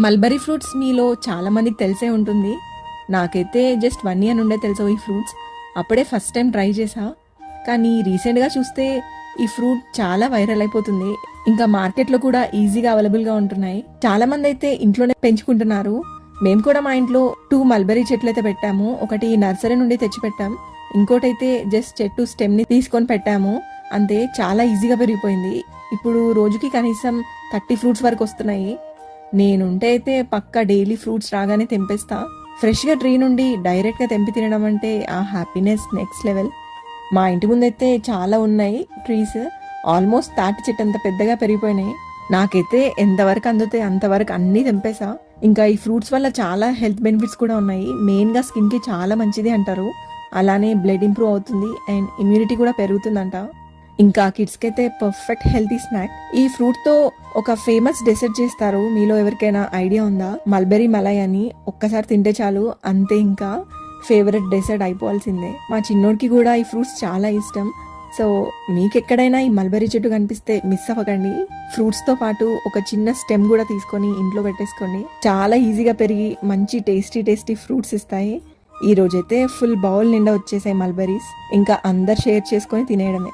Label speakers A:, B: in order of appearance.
A: Mulberry fruits మీలో చాలా మందికి తెలిసే ఉంటుంది. నాకైతే జస్ట్ 1 ఇయర్ నుండే తెలుసు ఈ ఫ్రూట్స్. అప్పుడే ఫస్ట్ టైం ట్రై చేసా. కానీ రీసెంట్గా చూస్తే ఈ ఫ్రూట్ చాలా వైరల్ అయిపోతుంది. ఇంకా మార్కెట్లో కూడా ఈజీగా అవైలబుల్గా ఉంటున్నాయి. చాలా మంది అయితే ఇంట్లోనే పెంచుకుంటున్నారు. మేము కూడా మా ఇంట్లో 2 మల్బరీ చెట్లు అయితే పెట్టాము. ఒకటి నర్సరీ నుండి తెచ్చి పెట్టాం, ఇంకోటైతే జస్ట్ చెట్టు స్టెమ్ని తీసుకొని పెట్టాము. అంతే, చాలా ఈజీగా పెరిగిపోయింది. ఇప్పుడు రోజుకి కనీసం 30 ఫ్రూట్స్ వరకు వస్తున్నాయి. నేనుంటే అయితే పక్కా డైలీ ఫ్రూట్స్ రాగానే తెంపేస్తా. ఫ్రెష్గా ట్రీ నుండి డైరెక్ట్గా తెంపి తినడం అంటే ఆ హ్యాపీనెస్ నెక్స్ట్ లెవెల్. మా ఇంటి ముందైతే చాలా ఉన్నాయి ట్రీస్. ఆల్మోస్ట్ తాటి చెట్టు అంత పెద్దగా పెరిగిపోయినాయి. నాకైతే ఎంతవరకు అందుతాయి అంతవరకు అన్నీ తెంపేసా. ఇంకా ఈ ఫ్రూట్స్ వల్ల చాలా హెల్త్ బెనిఫిట్స్ కూడా ఉన్నాయి. మెయిన్గా స్కిన్కి చాలా మంచిది అంటారు. అలానే బ్లడ్ ఇంప్రూవ్ అవుతుంది అండ్ ఇమ్యూనిటీ కూడా పెరుగుతుందంట. ఇంకా కిడ్స్కి అయితే పర్ఫెక్ట్ హెల్తీ స్నాక్. ఈ ఫ్రూట్తో ఒక ఫేమస్ డెసర్ట్ చేస్తారు. మీలో ఎవరికైనా ఐడియా ఉందా? మల్బెరీ మలై అని. ఒక్కసారి తింటే చాలు, అంతే, ఇంకా ఫేవరెట్ డెసర్ట్ అయిపోవాల్సిందే. మా చిన్నోడికి కూడా ఈ ఫ్రూట్స్ చాలా ఇష్టం. సో మీకు ఎక్కడైనా ఈ మల్బెరీ చెట్టు కనిపిస్తే మిస్ అవ్వకండి. ఫ్రూట్స్తో పాటు ఒక చిన్న స్టెమ్ కూడా తీసుకొని ఇంట్లో పెట్టేసుకోండి. చాలా ఈజీగా పెరిగి మంచి టేస్టీ ఫ్రూట్స్ ఇస్తాయి. ఈ రోజైతే ఫుల్ బౌల్ నిండా వచ్చేసాయి మల్బెరీస్. ఇంకా అందరు షేర్ చేసుకొని తినేయడమే.